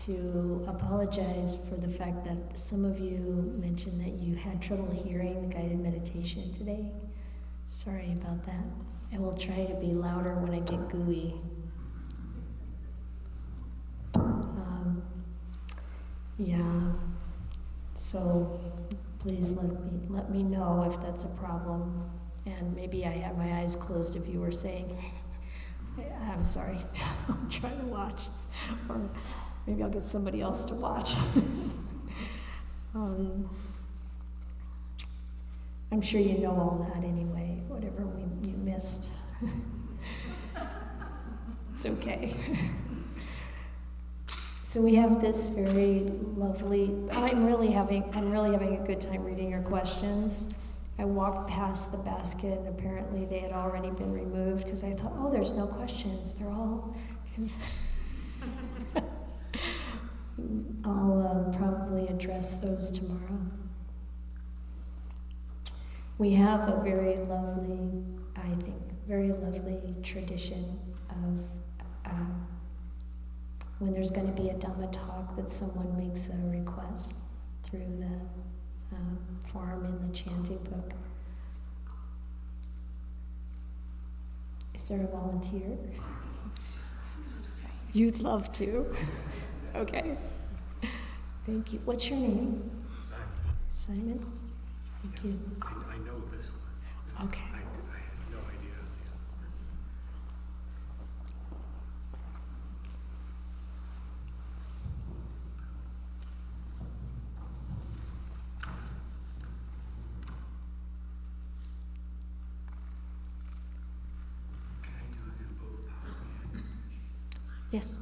to apologize for the fact that some of you mentioned that you had trouble hearing the guided meditation today. Sorry about that. I will try to be louder when I get gooey. So please let me know if that's a problem. And maybe I have my eyes closed if you were saying, I'm sorry, I'll try to watch. Or maybe I'll get somebody else to watch. I'm sure you know all that anyway, whatever you missed. It's okay. So we have this very lovely, I'm really having a good time reading your questions. I walked past the basket and apparently they had already been removed because I thought, oh, there's no questions. They're all, because I'll probably address those tomorrow. We have a very lovely tradition of when there's going to be a Dhamma talk that someone makes a request through the form in the chanting book. Is there a volunteer? You'd love to? Okay. Thank you. What's your name? Simon? Thank you. I know this one. Okay. I have no idea. Can I do it in both powers? Yes.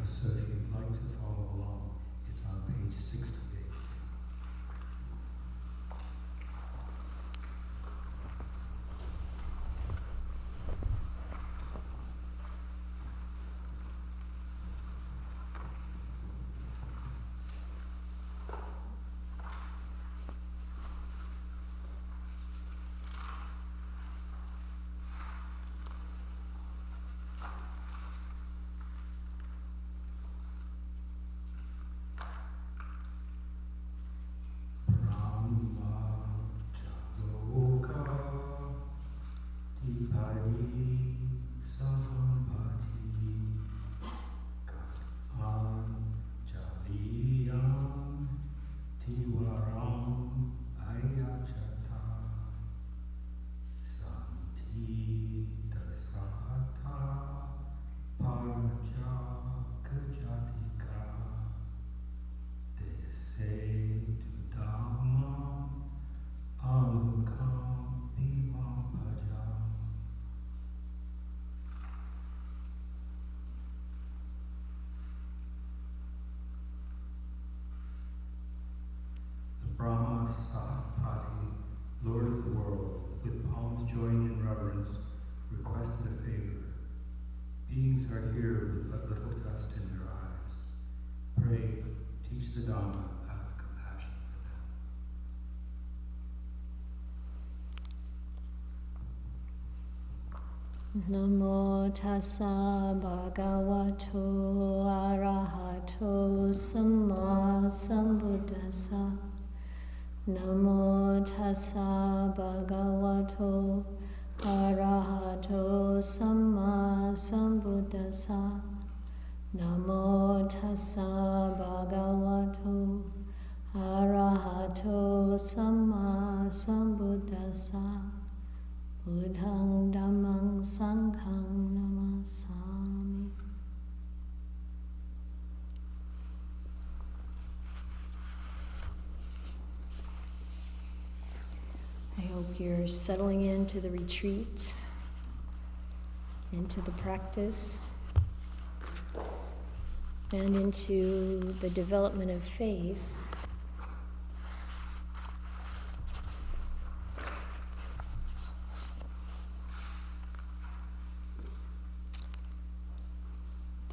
So if you'd like to follow along, it's on page 68. Brahma Sahapati, Lord of the world, with palms joined in reverence, requested a favor. Beings are here with but little dust in their eyes. Pray, teach the Dhamma out of compassion for them. Namo tassa bhagavato arahato samma sambuddhassa. Namo tassa bhagavato arahato samma sambuddhassa. Namo tassa bhagavato arahato samma sambuddhassa. Buddhang dhammang sanghang namasami. I hope you're settling into the retreat, into the practice, and into the development of faith.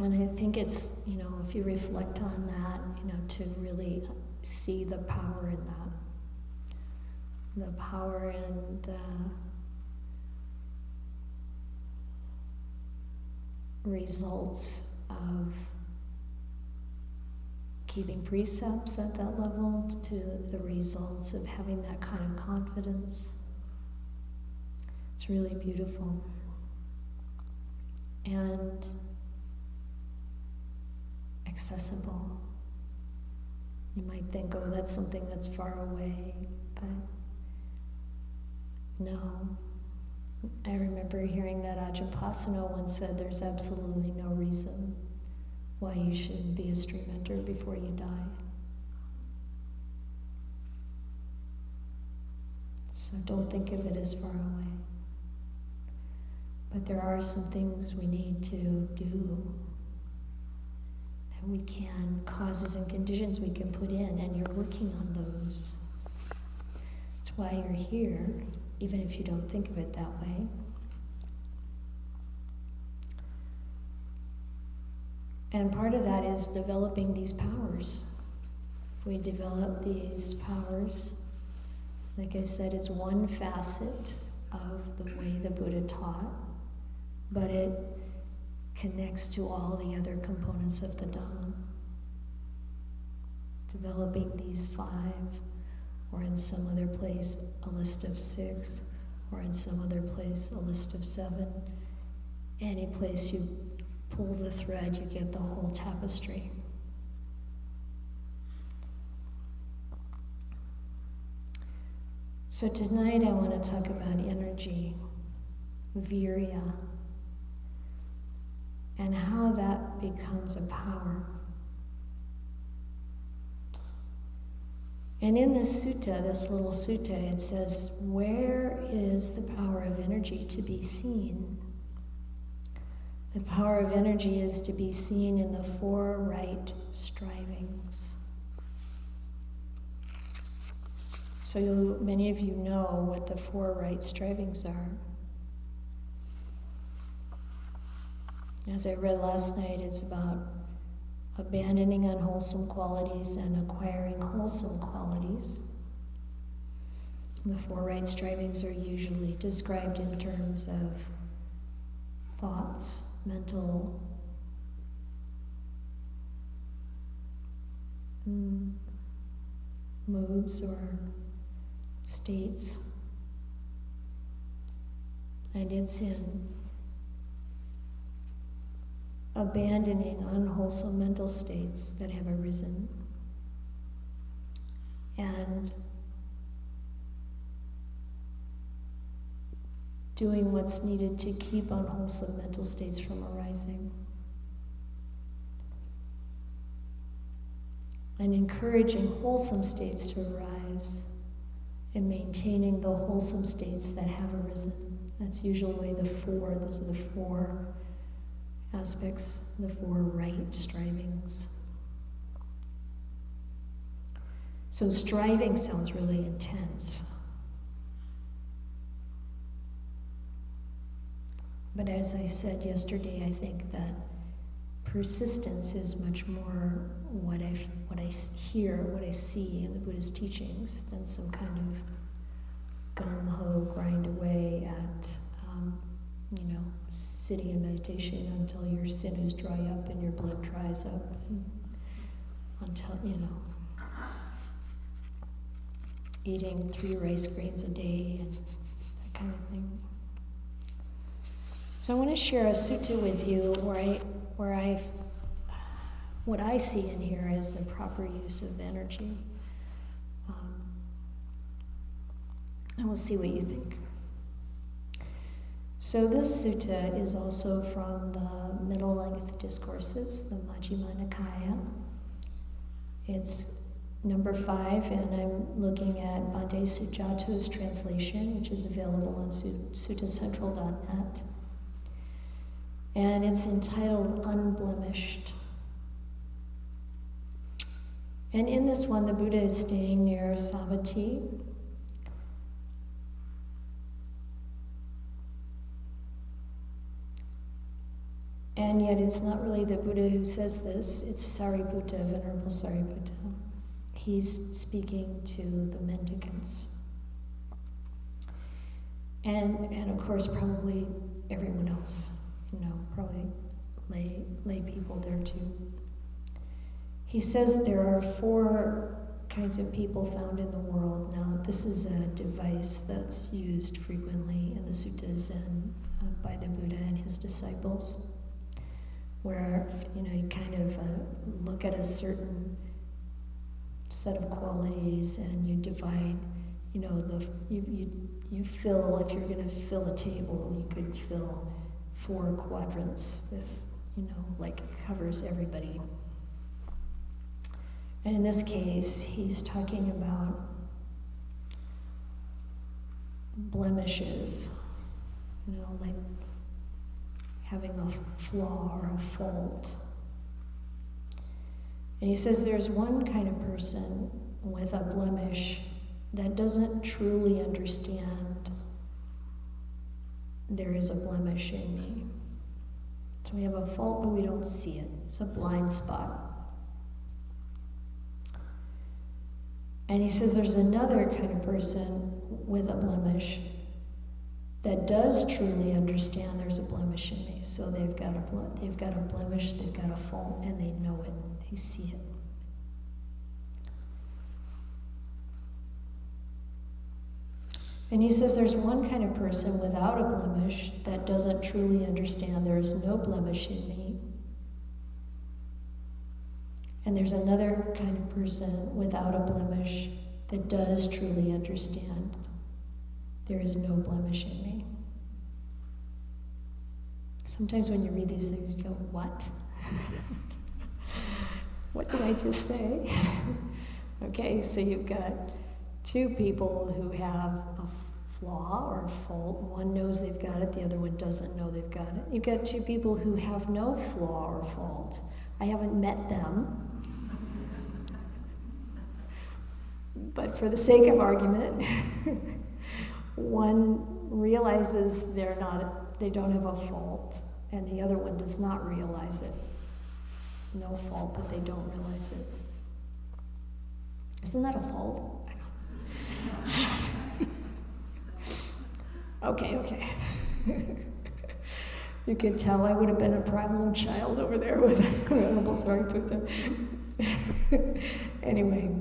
And I think it's, if you reflect on that, to really see the power in that. The power in the results of keeping precepts at that level, to the results of having that kind of confidence. It's really beautiful. And accessible. You might think, oh, that's something that's far away, but no. I remember hearing that Ajahn Pasano once said there's absolutely no reason why you shouldn't be a stream enter before you die. So don't think of it as far away. But there are some things we need to do that we can, causes and conditions we can put in, and you're working on those. That's why you're here, even if you don't think of it that way. And part of that is developing these powers. If we develop these powers, like I said, it's one facet of the way the Buddha taught, but it connects to all the other components of the Dhamma. Developing these 5, or in some other place a list of 6, or in some other place a list of 7. Any place you pull the thread, you get the whole tapestry. So tonight I want to talk about energy, virya, and how that becomes a power. And in this sutta, this little sutta, it says, where is the power of energy to be seen? The power of energy is to be seen in the 4 right strivings. So many of you know what the 4 right strivings are. As I read last night, it's about abandoning unwholesome qualities and acquiring wholesome qualities. The 4 right strivings are usually described in terms of thoughts, mental moods or states. And it's in abandoning unwholesome mental states that have arisen and doing what's needed to keep unwholesome mental states from arising, and encouraging wholesome states to arise and maintaining the wholesome states that have arisen. That's usually the 4, those are the 4 aspects, the 4 right strivings. So striving sounds really intense. But as I said yesterday, I think that persistence is much more what I hear, what I see in the Buddha's teachings than some kind of gung-ho grind away at, sitting in meditation until your sinews dry up and your blood dries up. Until, eating 3 rice grains a day and that kind of thing. So I want to share a sutta with you what I see in here is the proper use of energy. And we'll see what you think. So this sutta is also from the middle-length discourses, the Majjhima Nikāya. It's number 5, and I'm looking at Bhante Sujato's translation, which is available on suttacentral.net. And it's entitled Unblemished. And in this one, the Buddha is staying near Savatthi. And yet it's not really the Buddha who says this, it's Sariputta, Venerable Sariputta. He's speaking to the mendicants. And of course, probably everyone else, probably lay people there too. He says there are 4 kinds of people found in the world. Now, this is a device that's used frequently in the suttas and by the Buddha and his disciples, where you kind of look at a certain set of qualities and you divide. You fill, if you're going to fill a table, you could fill 4 quadrants with, like it covers everybody. And in this case, he's talking about blemishes, like having a flaw or a fault. And he says there's one kind of person with a blemish that doesn't truly understand there is a blemish in me. So we have a fault, but we don't see it. It's a blind spot. And he says there's another kind of person with a blemish that does truly understand there's a blemish in me. So they've got a blemish, they've got a fault, and they know it. They see it. And he says there's one kind of person without a blemish that doesn't truly understand there is no blemish in me. And there's another kind of person without a blemish that does truly understand there is no blemish in me. Sometimes when you read these things, you go, what? What did I just say? Okay, so you've got 2 people who have a flaw or a fault. One knows they've got it, the other one doesn't know they've got it. You've got 2 people who have no flaw or fault. I haven't met them. But for the sake of argument, one realizes they don't have a fault, and the other one does not realize it. No fault, but they don't realize it. Isn't that a fault? Okay. You can tell I would have been a problem child over there with Venerable Sariputta. Anyway,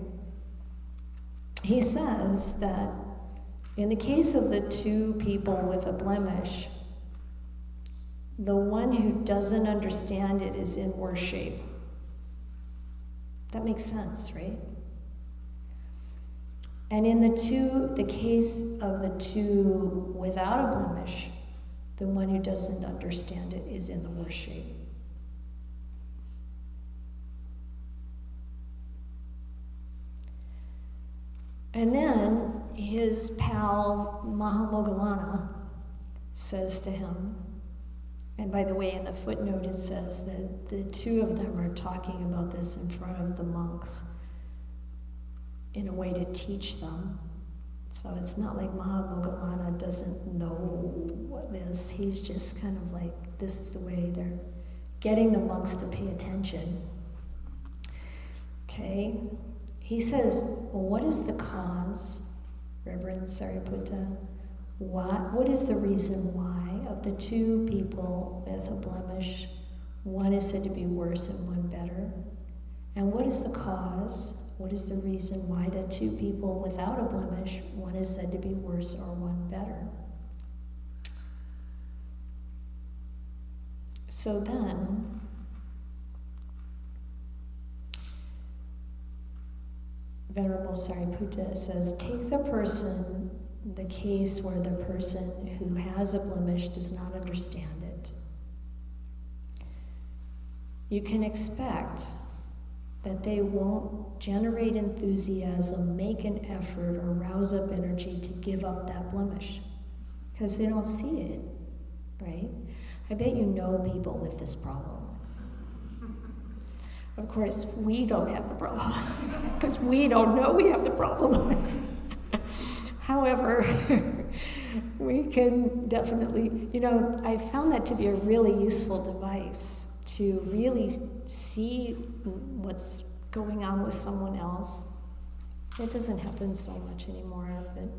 he says that in the case of the 2 people with a blemish, the one who doesn't understand it is in worse shape. That makes sense, right? And in the case of the 2 without a blemish, the one who doesn't understand it is in the worst shape. And then his pal Mahamoggallana says to him, and by the way, in the footnote it says that the 2 of them are talking about this in front of the monks in a way to teach them. So it's not like Mahamoggallana doesn't know what this. He's just kind of like, this is the way they're getting the monks to pay attention. Okay? He says, well, what is the cause, Reverend Sariputta? What is the reason why of the 2 people with a blemish, one is said to be worse and one better? And what is the cause? What is the reason why the 2 people without a blemish, one is said to be worse or one better? So then, Venerable Sariputta says, take the case where the person who has a blemish does not understand it. You can expect that they won't generate enthusiasm, make an effort, or rouse up energy to give up that blemish, because they don't see it, right? I bet you know people with this problem. Of course, we don't have the problem, because we don't know we have the problem. However, We can definitely, I found that to be a really useful device to really see what's going on with someone else. It doesn't happen so much anymore, but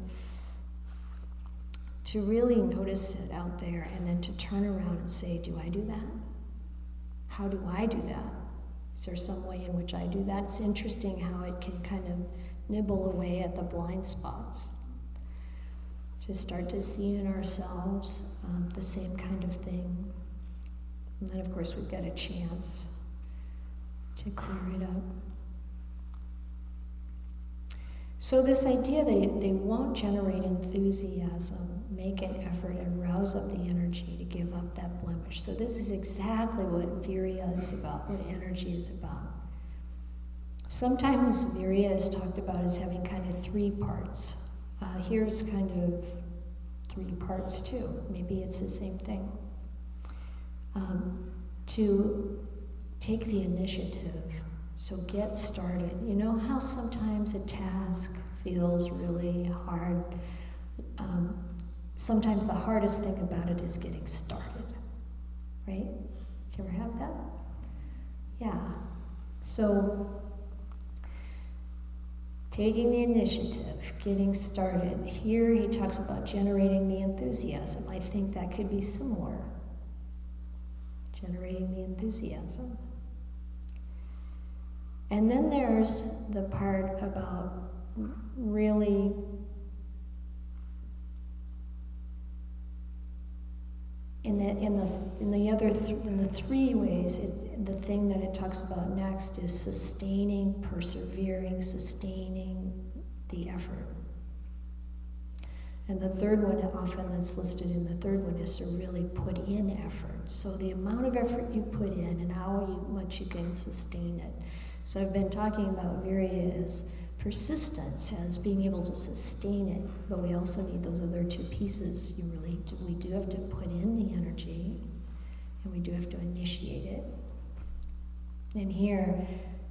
to really notice it out there and then to turn around and say, do I do that? How do I do that? Is there some way in which I do that? It's interesting how it can kind of nibble away at the blind spots. To start to see in ourselves the same kind of thing. And then, of course, we've got a chance to clear it up. So this idea that they won't generate enthusiasm, make an effort, and rouse up the energy to give up that blemish. So this is exactly what virya is about, what energy is about. Sometimes virya is talked about as having kind of three parts. Here's kind of three parts too. Maybe it's the same thing. To take the initiative. So get started. You know how sometimes a task feels really hard? Sometimes the hardest thing about it is getting started, right? Do you ever have that? Yeah. So taking the initiative, getting started. Here he talks about generating the enthusiasm. I think that could be similar. Generating the enthusiasm. And then there's the part about really in the three ways, the thing that it talks about next is sustaining, persevering, sustaining the effort. And the third one, often that's listed in the third one, is to really put in effort. So the amount of effort you put in and how much you can sustain it. So I've been talking about virya as persistence, as being able to sustain it, but we also need those other two pieces. We do have to put in the energy, and we do have to initiate it. And here,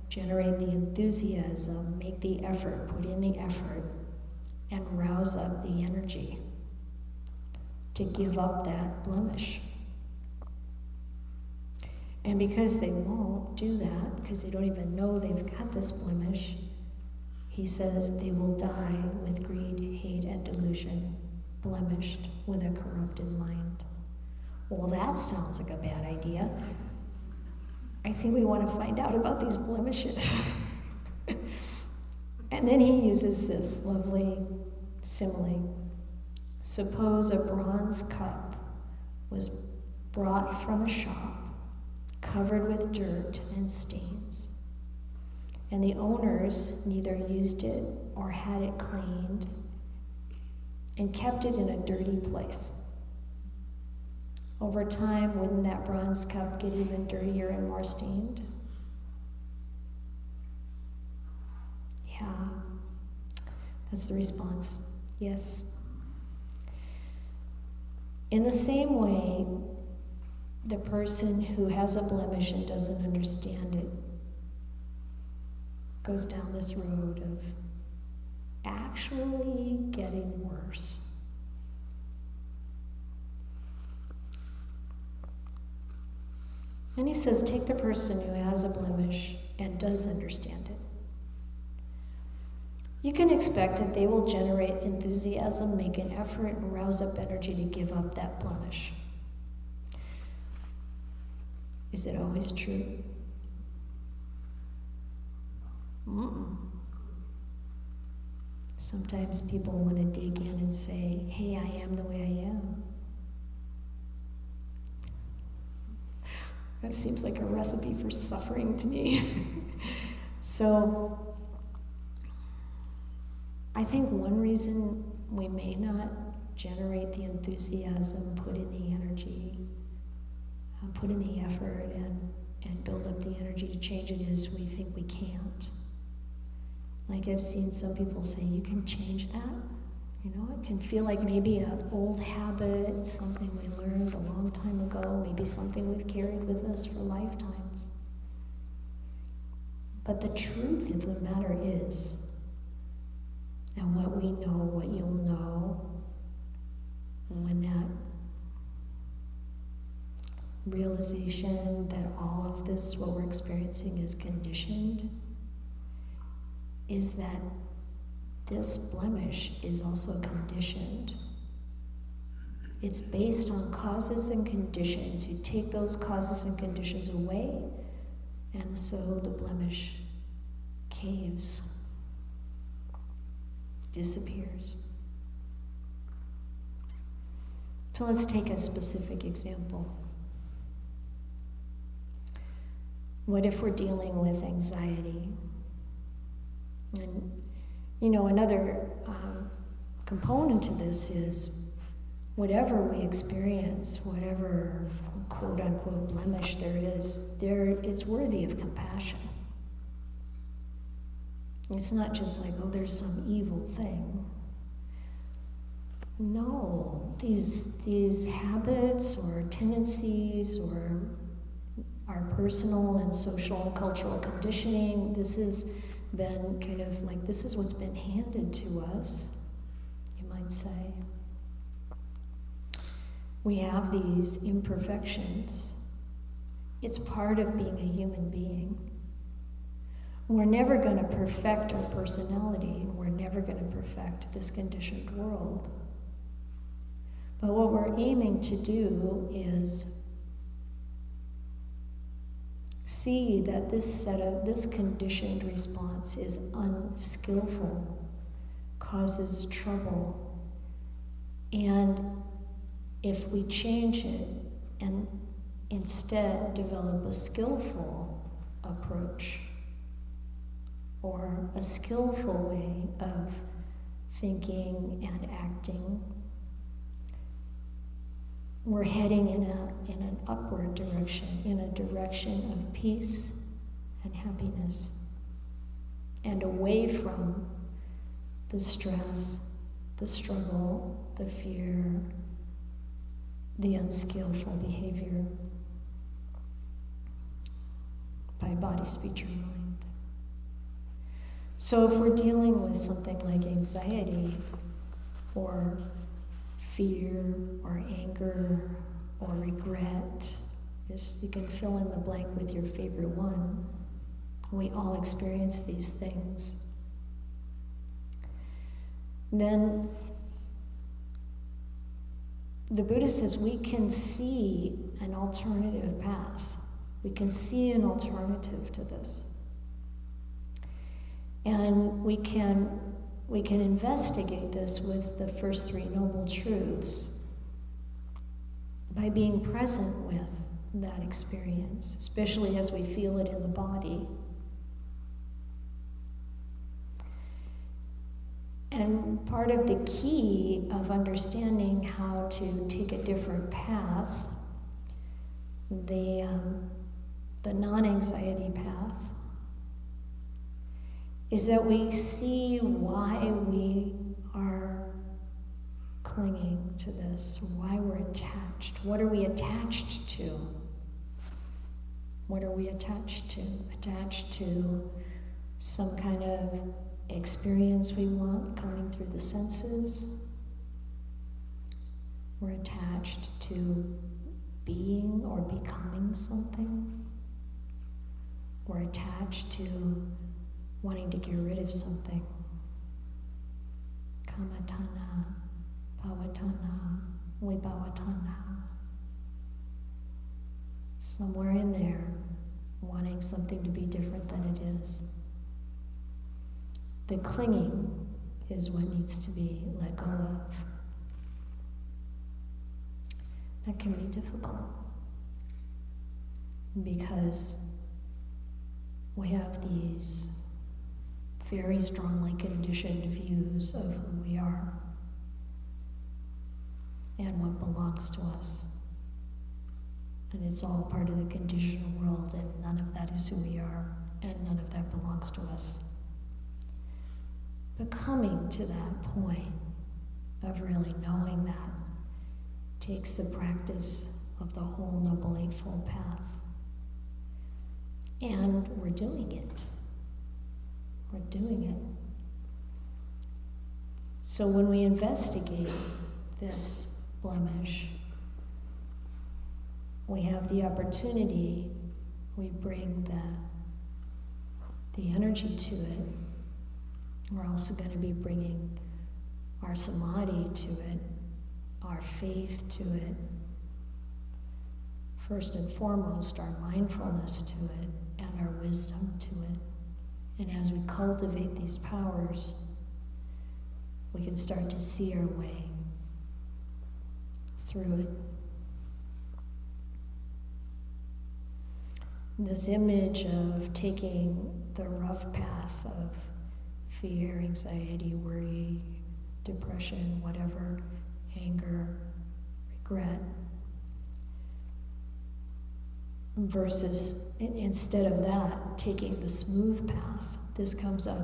generate the enthusiasm, make the effort, put in the effort, and rouse up the energy to give up that blemish. And because they won't do that, because they don't even know they've got this blemish, he says they will die with greed, hate, and delusion, blemished with a corrupted mind. Well, that sounds like a bad idea. I think we want to find out about these blemishes. And then he uses this lovely simile. Suppose a bronze cup was brought from a shop, covered with dirt and stains, and the owners neither used it or had it cleaned and kept it in a dirty place. Over time, wouldn't that bronze cup get even dirtier and more stained? Yeah, that's the response. Yes. In the same way, the person who has a blemish and doesn't understand it goes down this road of actually getting worse. And he says, take the person who has a blemish and does understand it. You can expect that they will generate enthusiasm, make an effort, and rouse up energy to give up that blemish. Is it always true? Sometimes people want to dig in and say, hey, I am the way I am. That seems like a recipe for suffering to me. So, I think one reason we may not generate the enthusiasm, put in the energy, put in the effort, and build up the energy to change it is we think we can't. Like I've seen some people say, you can change that. You know, it can feel like maybe an old habit, something we learned a long time ago, maybe something we've carried with us for lifetimes. But the truth of the matter is, and what we know, what you'll know, when that realization that all of this, what we're experiencing, is conditioned, is that this blemish is also conditioned. It's based on causes and conditions. You take those causes and conditions away, and so the blemish caves, disappears. So let's take a specific example. What if we're dealing with anxiety? And, another component to this is whatever we experience, whatever quote-unquote blemish there is, it's worthy of compassion. It's not just like, oh, there's some evil thing. No, these habits or tendencies or our personal and social and cultural conditioning, this has been kind of like, this is what's been handed to us, you might say. We have these imperfections. It's part of being a human being. We're never going to perfect our personality. We're never going to perfect this conditioned world. But what we're aiming to do is see that this conditioned response is unskillful, causes trouble, and if we change it and instead develop a skillful approach or a skillful way of thinking and acting, we're heading in an upward direction, in a direction of peace and happiness, and away from the stress, the struggle, the fear, the unskillful behavior by body, speech, or mind. So if we're dealing with something like anxiety or fear or anger or regret, you can fill in the blank with your favorite one. We all experience these things. Then the Buddha says we can see an alternative path. We can see an alternative to this. And we can investigate this with the first three noble truths by being present with that experience, especially as we feel it in the body. And part of the key of understanding how to take a different path, the non-anxiety path, is that we see why we are clinging to this, why we're attached. What are we attached to? What are we attached to? Attached to some kind of experience we want coming through the senses. We're attached to being or becoming something. We're attached to wanting to get rid of something. Kamatana, bhavatana, vibhavatana. Somewhere in there, wanting something to be different than it is. The clinging is what needs to be let go of. That can be difficult because we have these very strongly conditioned views of who we are and what belongs to us. And it's all part of the conditioned world, and none of that is who we are, and none of that belongs to us. But coming to that point of really knowing that takes the practice of the whole Noble Eightfold Path. And we're doing it. We're doing it. So when we investigate this blemish, we have the opportunity, we bring the energy to it. We're also going to be bringing our samadhi to it, our faith to it. First and foremost, our mindfulness to it, and our wisdom to it. And as we cultivate these powers, we can start to see our way through it. This image of taking the rough path of fear, anxiety, worry, depression, whatever, anger, regret, versus instead of that, taking the smooth path. This comes out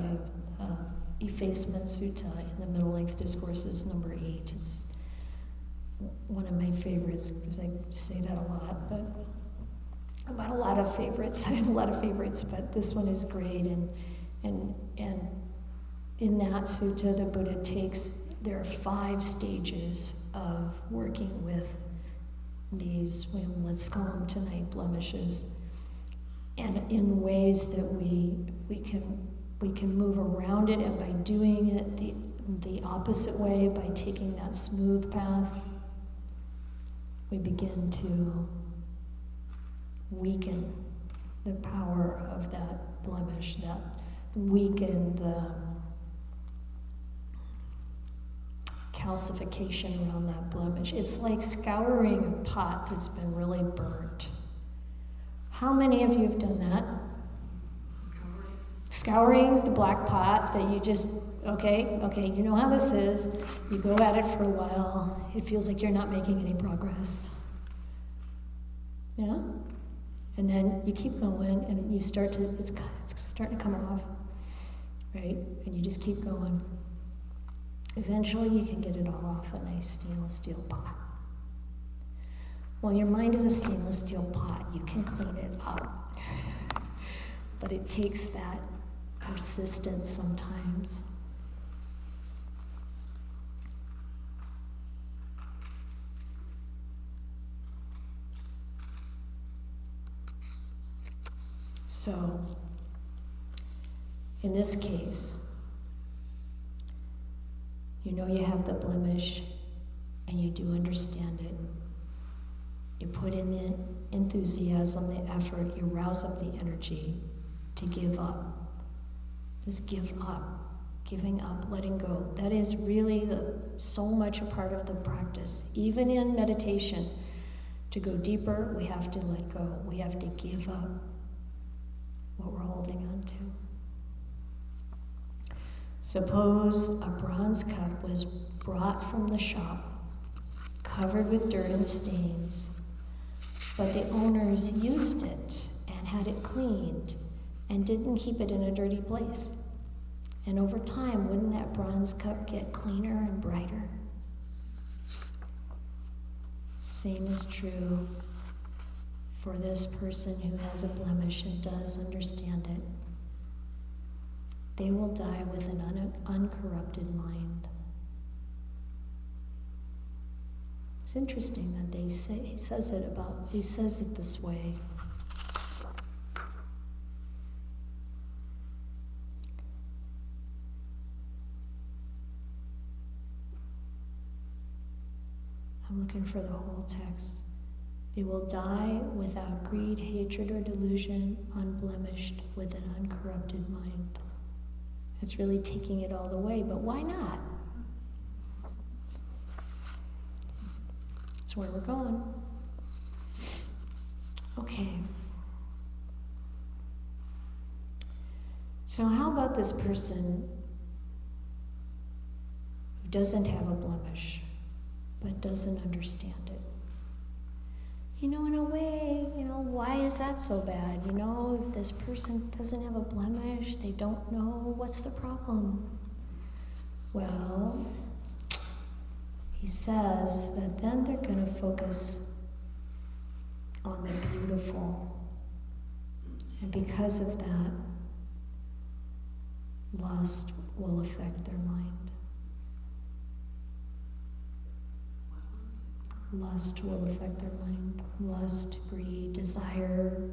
of Effacement Sutta in the Middle Length Discourses, number 8. It's one of my favorites because I say that a lot, but I've got a lot of favorites. I have a lot of favorites, but this one is great. And in that sutta, the Buddha there are 5 stages of working with these, let's call them tonight, blemishes, and in ways that we can move around it, and by doing it the opposite way, by taking that smooth path, we begin to weaken the power of that blemish, that weaken the calcification around that blemish. It's like scouring a pot that's been really burnt. How many of you have done that? Scouring the black pot that you just, okay, you know how this is. You go at it for a while. It feels like you're not making any progress. Yeah? And then you keep going, and it's starting to come off, right? And you just keep going. Eventually, you can get it all off a nice stainless steel pot. Well, your mind is a stainless steel pot. You can clean it up. But it takes that persistence sometimes. So, in this case, you know you have the blemish, and you do understand it. You put in the enthusiasm, the effort, you rouse up the energy to give up. Just give up. Giving up, letting go. That is really so much a part of the practice. Even in meditation, to go deeper, we have to let go. We have to give up what we're holding on to. Suppose a bronze cup was brought from the shop, covered with dirt and stains, but the owners used it and had it cleaned and didn't keep it in a dirty place. And over time, wouldn't that bronze cup get cleaner and brighter? Same is true for this person who has a blemish and does understand it. They will die with an uncorrupted mind. It's interesting that he says it this way. I'm looking for the whole text. They will die without greed, hatred, or delusion, unblemished with an uncorrupted mind. It's really taking it all the way, but why not? That's where we're going. Okay. So how about this person who doesn't have a blemish, but doesn't understand it? In a way, why is that so bad? If this person doesn't have a blemish, they don't know, what's the problem? Well, he says that then they're going to focus on the beautiful. And because of that, lust will affect their mind. Lust will affect their mind. Lust, greed, desire,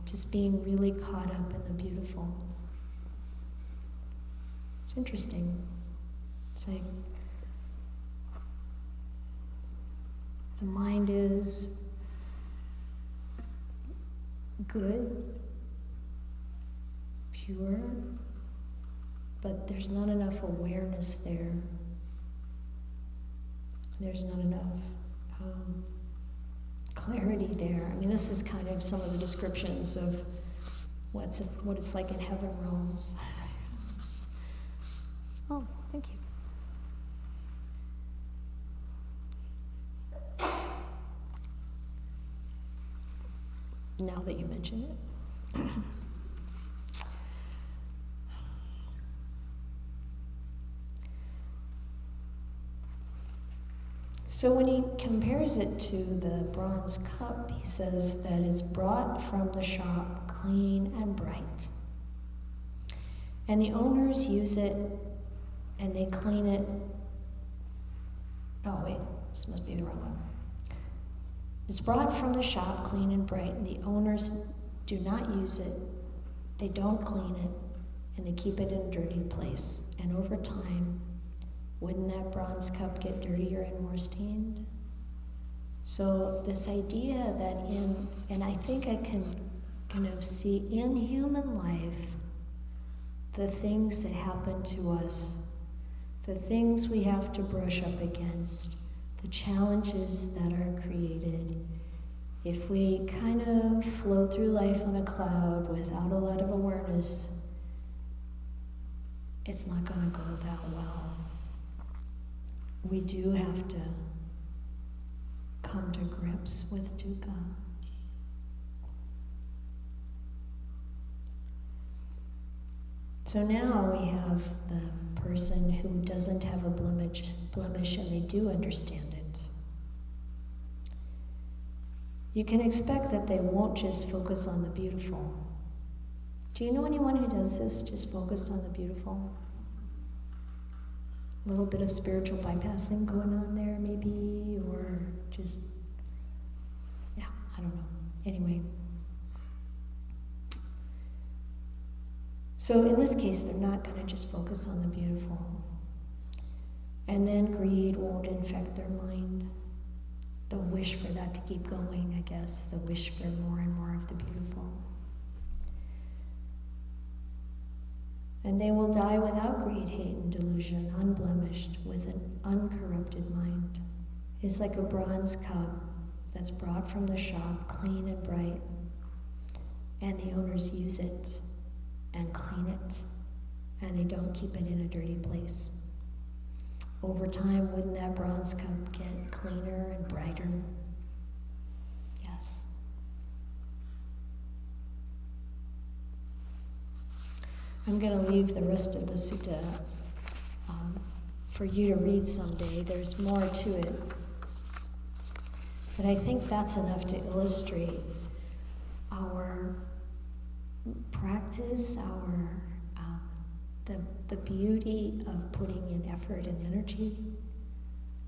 just being really caught up in the beautiful. It's interesting. It's like the mind is good, pure, but there's not enough awareness there. There's not enough clarity there. I mean, this is kind of some of the descriptions of what it's like in heaven realms. Oh, thank you. Now that you mention it. So when he compares it to the bronze cup, he says that it's brought from the shop clean and bright. And the owners use it and they clean it. Oh wait, this must be the wrong one. It's brought from the shop clean and bright, and the owners do not use it, they don't clean it, and they keep it in a dirty place. And over time, wouldn't that bronze cup get dirtier and more stained? So this idea that and I think I can kind of see in human life the things that happen to us, the things we have to brush up against, the challenges that are created. If we kind of float through life on a cloud without a lot of awareness, it's not going to go that well. We do have to come to grips with dukkha. So now we have the person who doesn't have a blemish and they do understand it. You can expect that they won't just focus on the beautiful. Do you know anyone who does this, just focus on the beautiful? A little bit of spiritual bypassing going on there, maybe, or just, I don't know. Anyway. So in this case, they're not going to just focus on the beautiful. And then greed won't infect their mind. The wish for that to keep going, I guess. The wish for more and more of the beautiful. And they will die without greed, hate, and delusion, unblemished, with an uncorrupted mind. It's like a bronze cup that's brought from the shop, clean and bright, and the owners use it and clean it, and they don't keep it in a dirty place. Over time, wouldn't that bronze cup get cleaner and brighter? Yes. I'm going to leave the rest of the sutta for you to read someday. There's more to it. But I think that's enough to illustrate our practice, the beauty of putting in effort and energy,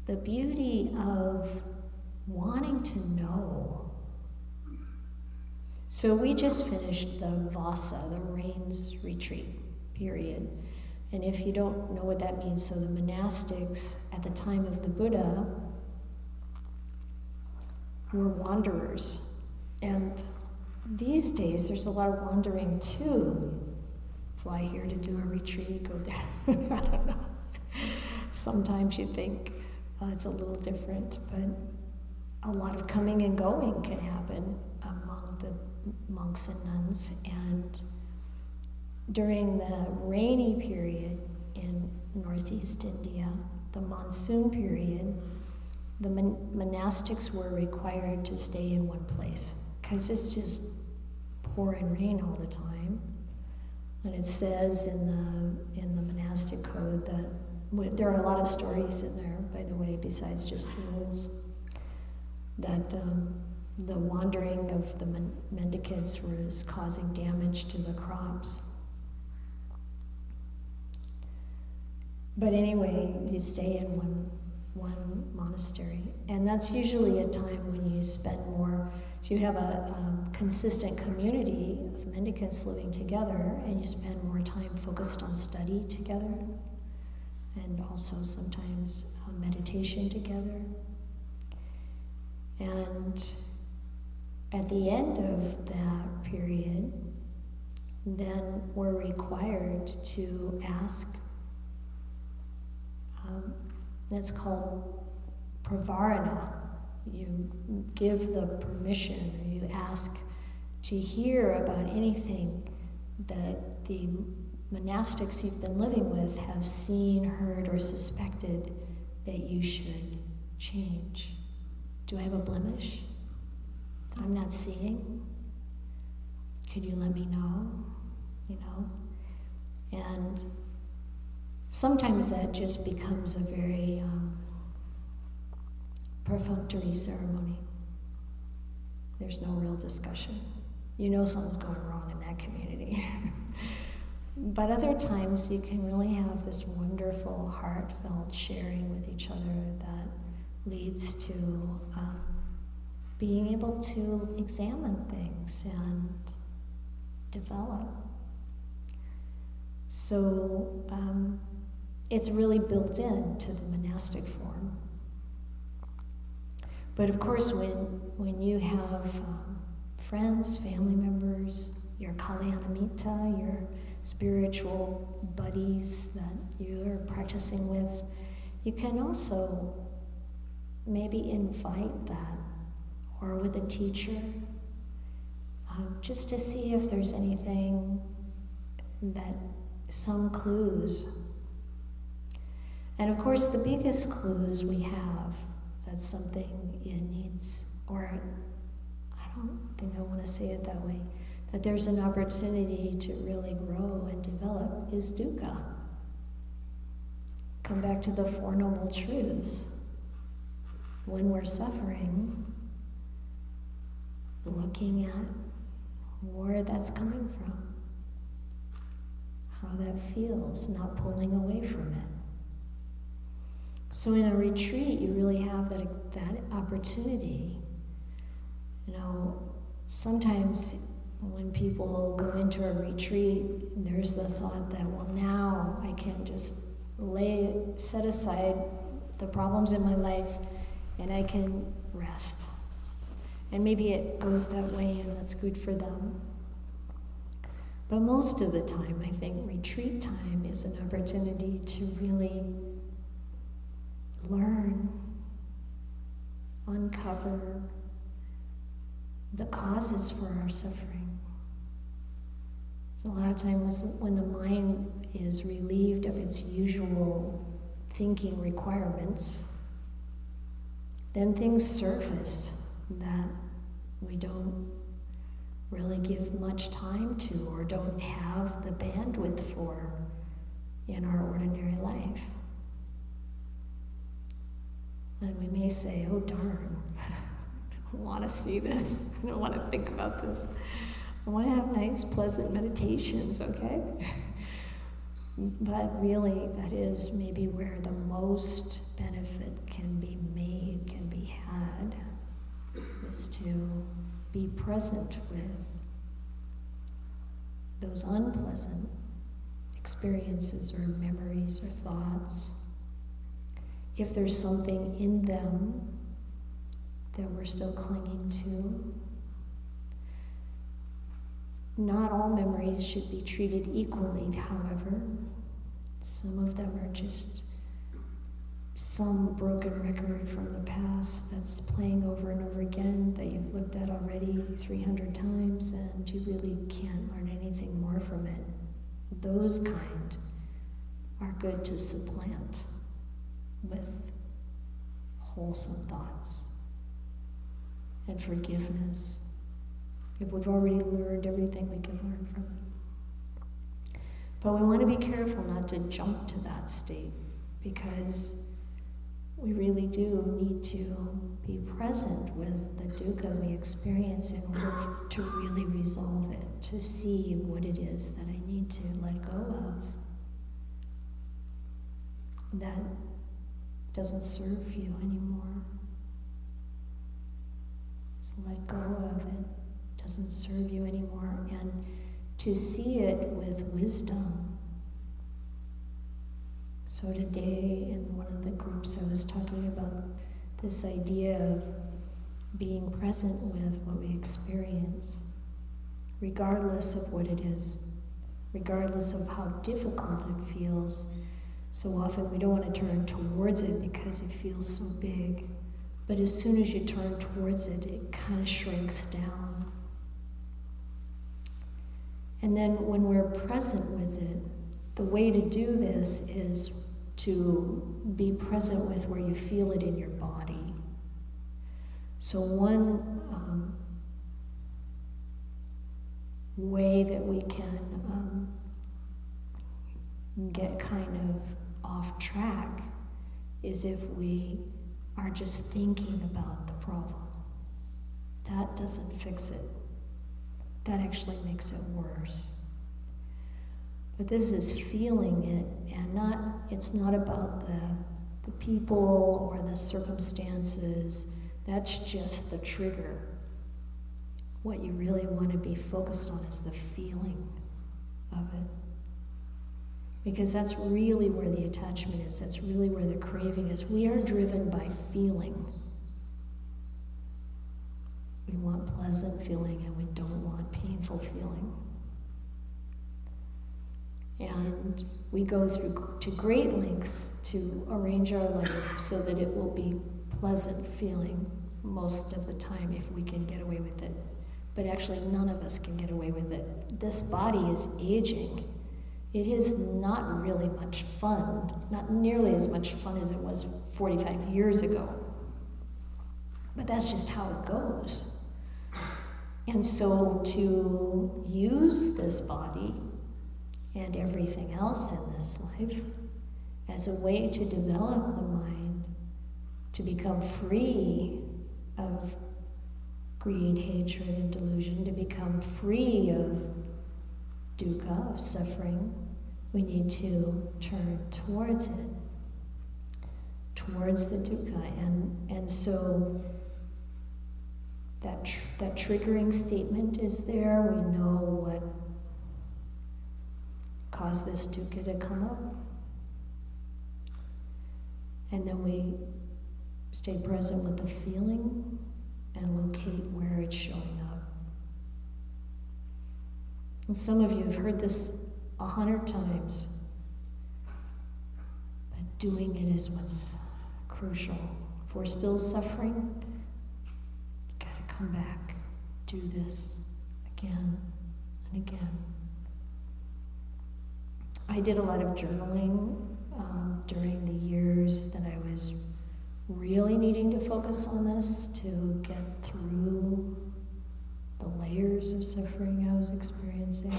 the beauty of wanting to know. So we just finished the Vasa, the rains retreat period. And if you don't know what that means, so the monastics at the time of the Buddha were wanderers. And these days there's a lot of wandering too. Fly here to do a retreat, go there. I don't know. Sometimes you think it's a little different, but a lot of coming and going can happen among the monks and nuns. And during the rainy period in northeast India, the monsoon period, the monastics were required to stay in one place because it's just pouring rain all the time. And it says in the monastic code that there are a lot of stories in there, by the way, besides just the rules, that the wandering of the mendicants was causing damage to the crops. But anyway, you stay in one monastery. And that's usually a time when you spend more, so you have a consistent community of mendicants living together, and you spend more time focused on study together, and also sometimes meditation together. And at the end of that period, then we're required to ask, that's called pravarana. You give the permission, or you ask to hear about anything that the monastics you've been living with have seen, heard, or suspected that you should change. Do I have a blemish that I'm not seeing? Could you let me know? You know? And sometimes that just becomes a very perfunctory ceremony. There's no real discussion. You know something's going wrong in that community. But other times you can really have this wonderful, heartfelt sharing with each other that leads to being able to examine things and develop. So it's really built into the monastic form. But of course, when you have friends, family members, your kalyanamita, your spiritual buddies that you are practicing with, you can also maybe invite that, or with a teacher, just to see if there's anything that, some clues. And of course, the biggest clues we have that something it needs, or I don't think I want to say it that way, that there's an opportunity to really grow and develop is dukkha. Come back to the Four Noble Truths. When we're suffering, looking at where that's coming from, how that feels, not pulling away from it. So in a retreat, you really have that opportunity. You know, sometimes when people go into a retreat, there's the thought that, well, now I can just set aside the problems in my life and I can rest. And maybe it goes that way, and that's good for them. But most of the time, I think retreat time is an opportunity to really learn, uncover the causes for our suffering. So a lot of times when the mind is relieved of its usual thinking requirements, then things surface that we don't really give much time to, or don't have the bandwidth for in our ordinary life. And we may say, oh darn, I don't want to see this. I don't want to think about this. I want to have nice, pleasant meditations, okay? But really, that is maybe where the most benefit can be made, can be had, is to be present with those unpleasant experiences or memories or thoughts. If there's something in them that we're still clinging to. Not all memories should be treated equally, however. Some of them are just some broken record from the past that's playing over and over again that you've looked at already 300 times and you really can't learn anything more from it. Those kind are good to supplant with wholesome thoughts and forgiveness. If we've already learned everything we can learn from it. But we want to be careful not to jump to that state, because we really do need to be present with the dukkha we experience in order to really resolve it, to see what it is that I need to let go of. That doesn't serve you anymore. Just let go of it. Doesn't serve you anymore. And to see it with wisdom. So today in one of the groups I was talking about this idea of being present with what we experience, regardless of what it is, regardless of how difficult it feels. So often we don't want to turn towards it because it feels so big. But as soon as you turn towards it, it kind of shrinks down. And then when we're present with it, the way to do this is to be present with where you feel it in your body. So one way that we can get kind of off track is if we are just thinking about the problem. That doesn't fix it. That actually makes it worse. But this is feeling it, and it's not about the people or the circumstances. That's just the trigger. What you really want to be focused on is the feeling of it. Because that's really where the attachment is. That's really where the craving is. We are driven by feeling. We want pleasant feeling and we don't want painful feeling. And we go through to great lengths to arrange our life so that it will be pleasant feeling most of the time if we can get away with it. But actually none of us can get away with it. This body is aging. It is not really much fun, not nearly as much fun as it was 45 years ago. But that's just how it goes. And so to use this body and everything else in this life as a way to develop the mind, to become free of greed, hatred, and delusion, to become free of dukkha, of suffering, we need to turn towards it, towards the dukkha. And so that triggering statement is there. We know what caused this dukkha to come up. And then we stay present with the feeling and locate where it's showing up. And some of you have heard this 100 times, but doing it is what's crucial. If we're still suffering, gotta come back, do this again and again. I did a lot of journaling during the years that I was really needing to focus on this to get through the layers of suffering I was experiencing.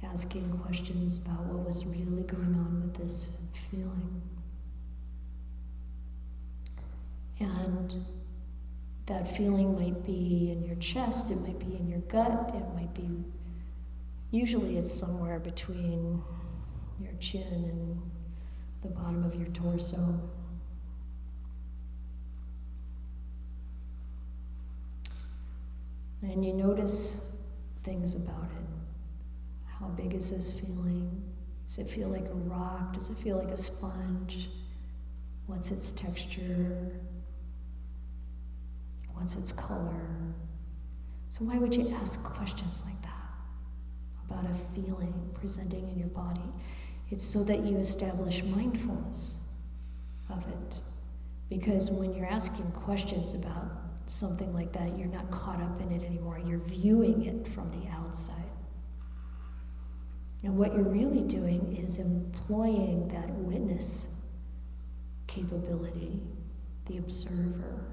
Asking questions about what was really going on with this feeling. And that feeling might be in your chest, it might be in your gut, it might be, usually it's somewhere between your chin and the bottom of your torso. And you notice things about it. How big is this feeling? Does it feel like a rock? Does it feel like a sponge? What's its texture? What's its color? So why would you ask questions like that about a feeling presenting in your body? It's so that you establish mindfulness of it. Because when you're asking questions about something like that, you're not caught up in it anymore. You're viewing it from the outside. And what you're really doing is employing that witness capability, the observer.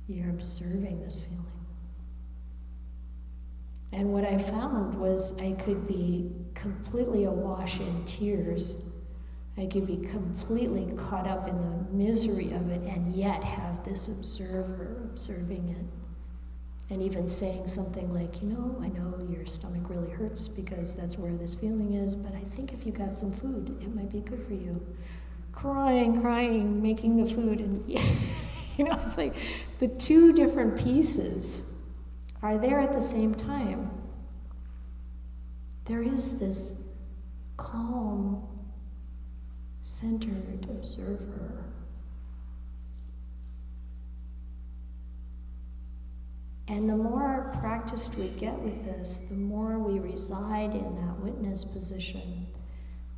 You're observing this feeling. And what I found was I could be completely awash in tears. I could be completely caught up in the misery of it and yet have this observer observing it. And even saying something like, I know your stomach really hurts because that's where this feeling is, but I think if you got some food, it might be good for you. Crying, making the food, and it's like the two different pieces are there at the same time. There is this calm, centered observer. And the more practiced we get with this, the more we reside in that witness position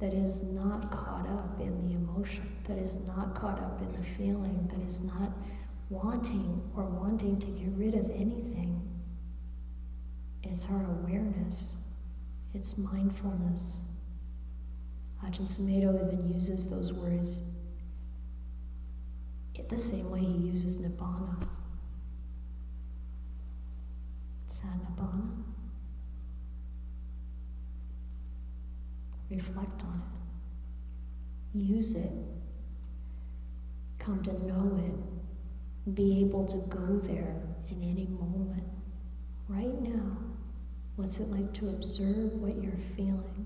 that is not caught up in the emotion, that is not caught up in the feeling, that is not wanting to get rid of anything. It's our awareness. It's mindfulness. Ajahn Sumedho even uses those words the same way he uses Nibbāna. Is that Nibbāna? Reflect on it. Use it. Come to know it. Be able to go there in any moment. Right now, what's it like to observe what you're feeling?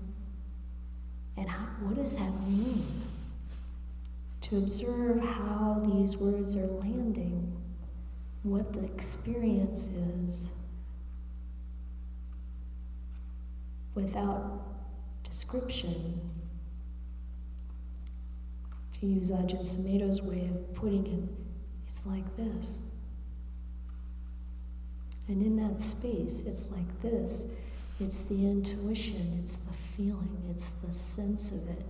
And what does that mean? To observe how these words are landing, what the experience is, without description. To use Ajahn Sumedho's way of putting it, it's like this. And in that space, it's like this. It's the intuition, it's the feeling, it's the sense of it.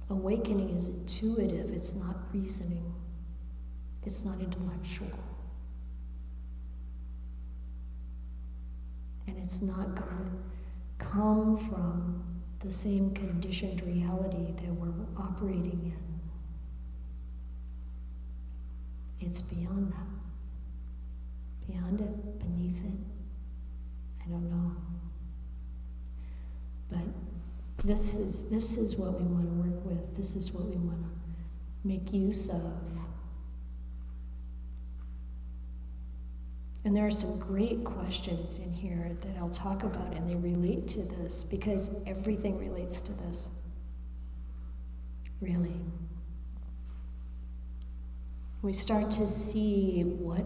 Awakening is intuitive, it's not reasoning, it's not intellectual. And it's not going to come from the same conditioned reality that we're operating in. It's beyond that. Beyond it, beneath it, I don't know. But this is what we want to work with. This is what we want to make use of. And there are some great questions in here that I'll talk about, and they relate to this, because everything relates to this. Really. We start to see what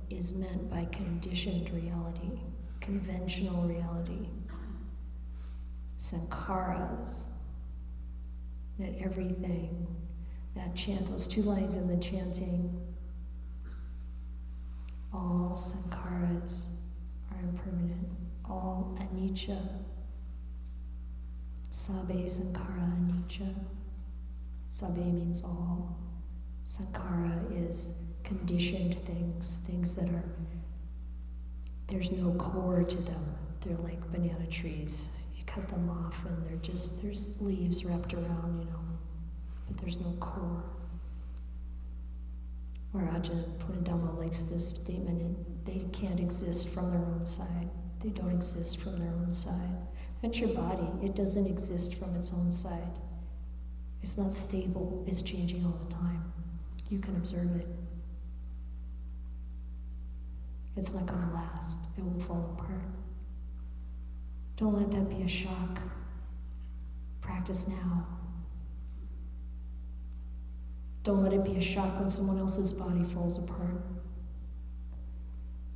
is meant by conditioned reality, conventional reality, sankharas, that everything, that chant, those two lines in the chanting, all sankharas are impermanent, all anicca, sabbe sankhara anicca. Sabbe means all. Sankhara is conditioned things, things that are, there's no core to them. They're like banana trees. You cut them off and there's leaves wrapped around, but there's no core. Or Ajahn Punadhammo likes this statement, they can't exist from their own side. They don't exist from their own side. That's your body. It doesn't exist from its own side. It's not stable. It's changing all the time. You can observe it. It's not going to last. It will fall apart. Don't let that be a shock. Practice now. Don't let it be a shock when someone else's body falls apart.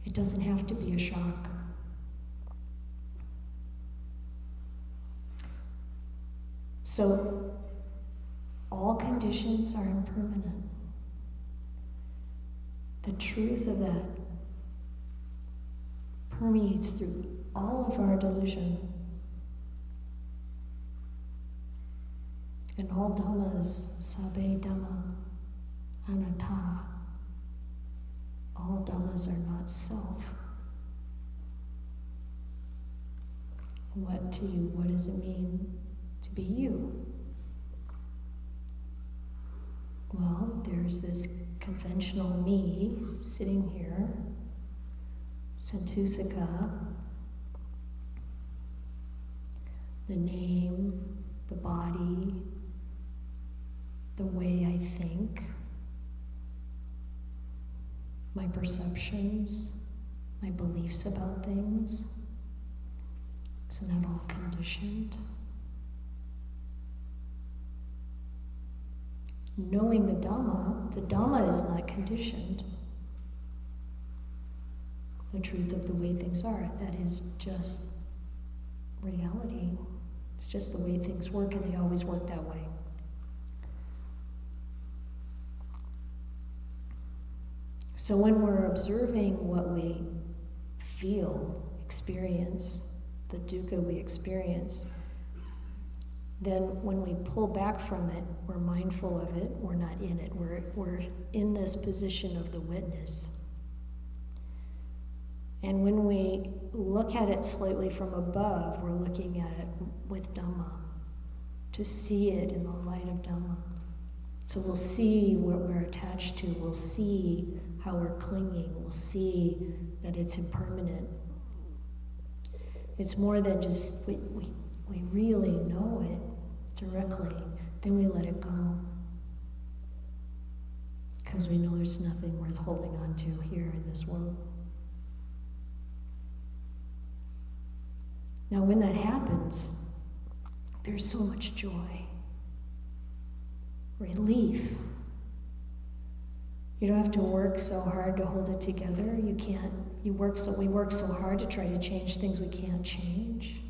It doesn't have to be a shock. So, all conditions are impermanent. The truth of that permeates through all of our delusion. And all dhammas, sabbe dhamma, anatta. All dhammas are not self. What does it mean to be you? Well, there's this conventional me sitting here, Santusika, the name, the body, the way I think, my perceptions, my beliefs about things. Isn't that all conditioned? Knowing the Dhamma is not conditioned. The truth of the way things are, that is just reality. It's just the way things work, and they always work that way. So when we're observing what we feel, experience, the dukkha we experience, then when we pull back from it, we're mindful of it, we're not in it. We're in this position of the witness. And when we look at it slightly from above, we're looking at it with Dhamma, to see it in the light of Dhamma. So we'll see what we're attached to, we'll see how we're clinging, we'll see that it's impermanent. It's more than just, we really know it directly, then we let it go. Because we know there's nothing worth holding on to here in this world. Now when that happens, there's so much joy, relief. You don't have to work so hard to hold it together. We work so hard to try to change things we can't change.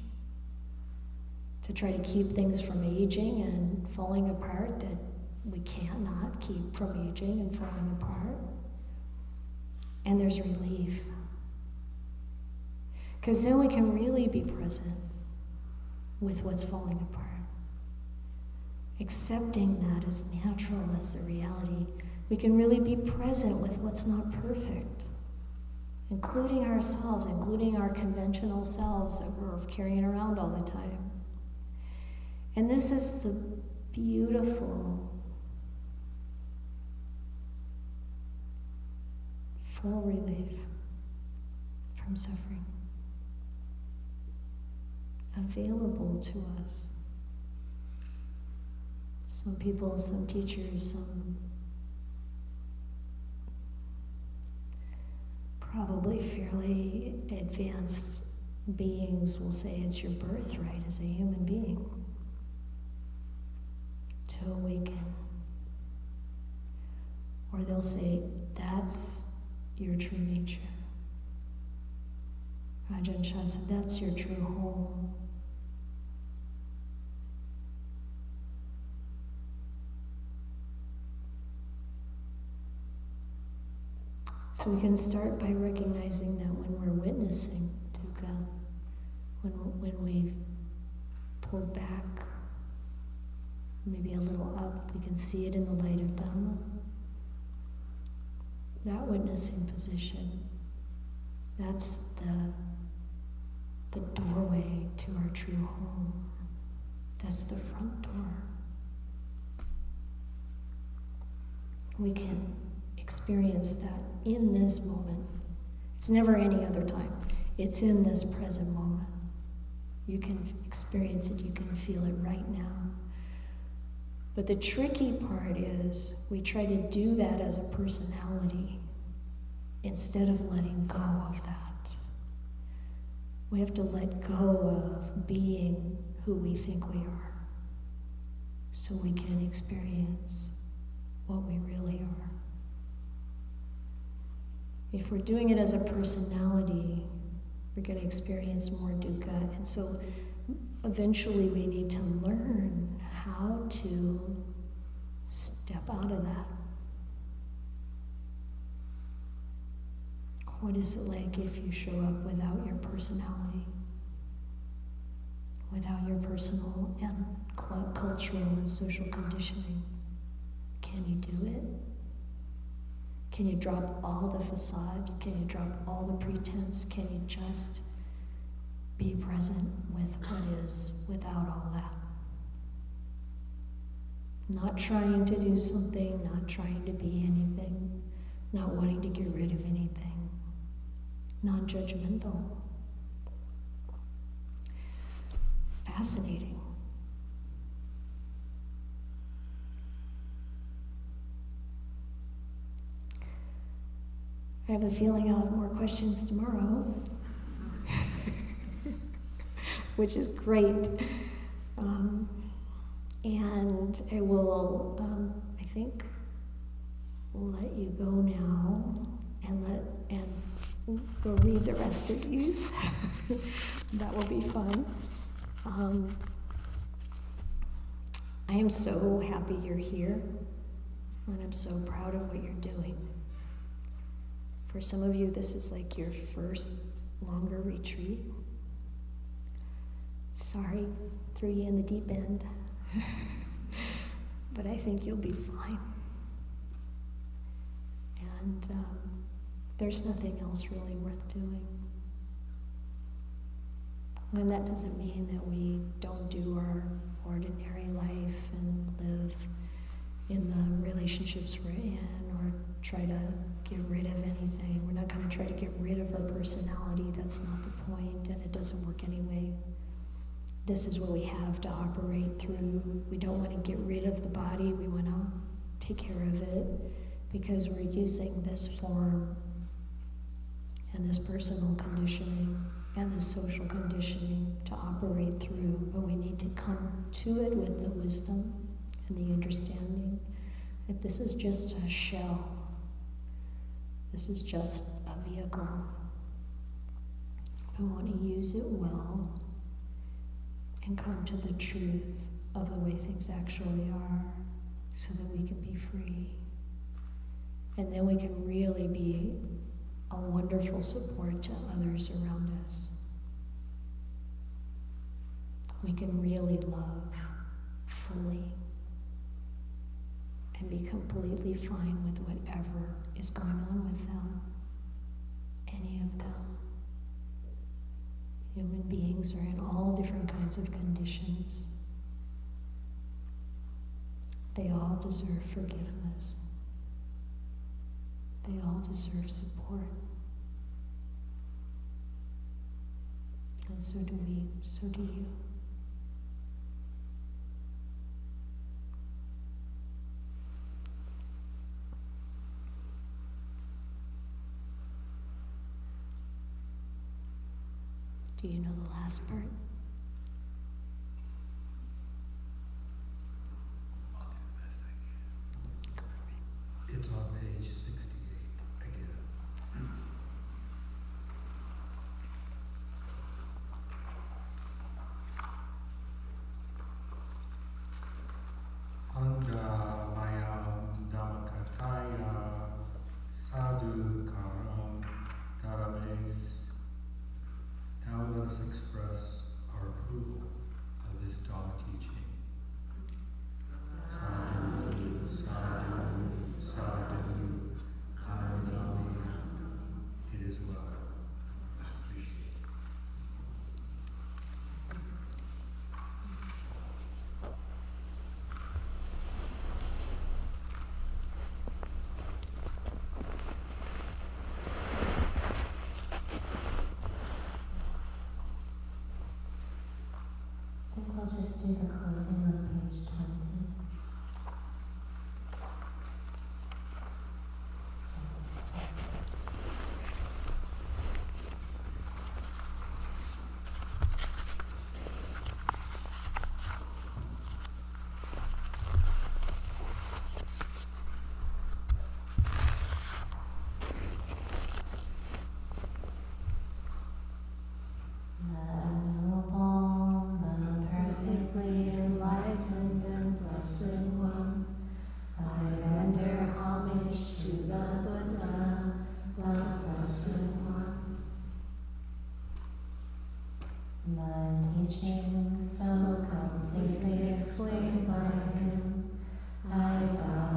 To try to keep things from aging and falling apart that we cannot keep from aging and falling apart. And there's relief. Because then we can really be present with what's falling apart. Accepting that as natural as the reality. We can really be present with what's not perfect, including ourselves, including our conventional selves that we're carrying around all the time. And this is the beautiful, full relief from suffering, available to us. Some people, some teachers, some probably fairly advanced beings will say it's your birthright as a human being to awaken. Or they'll say that's your true nature. Ajahn Chah said that's your true home. So we can start by recognizing that when we're witnessing dukkha, when we've pulled back, maybe a little up, we can see it in the light of Dhamma. That witnessing position, that's the doorway to our true home. That's the front door. We can experience that in this moment. It's never any other time. It's in this present moment. You can experience it, you can feel it right now. But the tricky part is we try to do that as a personality instead of letting go of that. We have to let go of being who we think we are so we can experience what we really are. If we're doing it as a personality, we're going to experience more dukkha. And so eventually we need to learn how to step out of that. What is it like if you show up without your personality? Without your personal and cultural and social conditioning? Can you do it? Can you drop all the facade? Can you drop all the pretense? Can you just be present with what is without all that? Not trying to do something, not trying to be anything, not wanting to get rid of anything. Non-judgmental. Fascinating. I have a feeling I'll have more questions tomorrow, which is great. And I will, I think, let you go now and go read the rest of these. That will be fun. I am so happy you're here, and I'm so proud of what you're doing. For some of you, this is like your first longer retreat. Sorry, threw you in the deep end. But I think you'll be fine. And there's nothing else really worth doing. And that doesn't mean that we don't do our ordinary life and live in the relationships we're in or try to get rid of anything. We're not going to try to get rid of our personality. That's not the point, and it doesn't work anyway. This is what we have to operate through. We don't want to get rid of the body. We want to take care of it because we're using this form and this personal conditioning and this social conditioning to operate through. But we need to come to it with the wisdom and the understanding that this is just a shell. This is just a vehicle. We want to use it well and come to the truth of the way things actually are so that we can be free. And then we can really be a wonderful support to others around us. We can really love fully and be completely fine with whatever is going on with them, any of them. Human beings are in all different kinds of conditions. They all deserve forgiveness. They all deserve support. And so do we, so do you. Do you know the last part? I'll do the best I can. Go for it. It's on page 68 again. Anda mayam dhammakataya sadhu karam dharames. Now let us express our approval of this Dharma teaching. Sadhu, sadhu, sadhu, anandami. It is well. Appreciate it. I think we'll just do the closing on page 20. The teaching so completely explained by him, I bow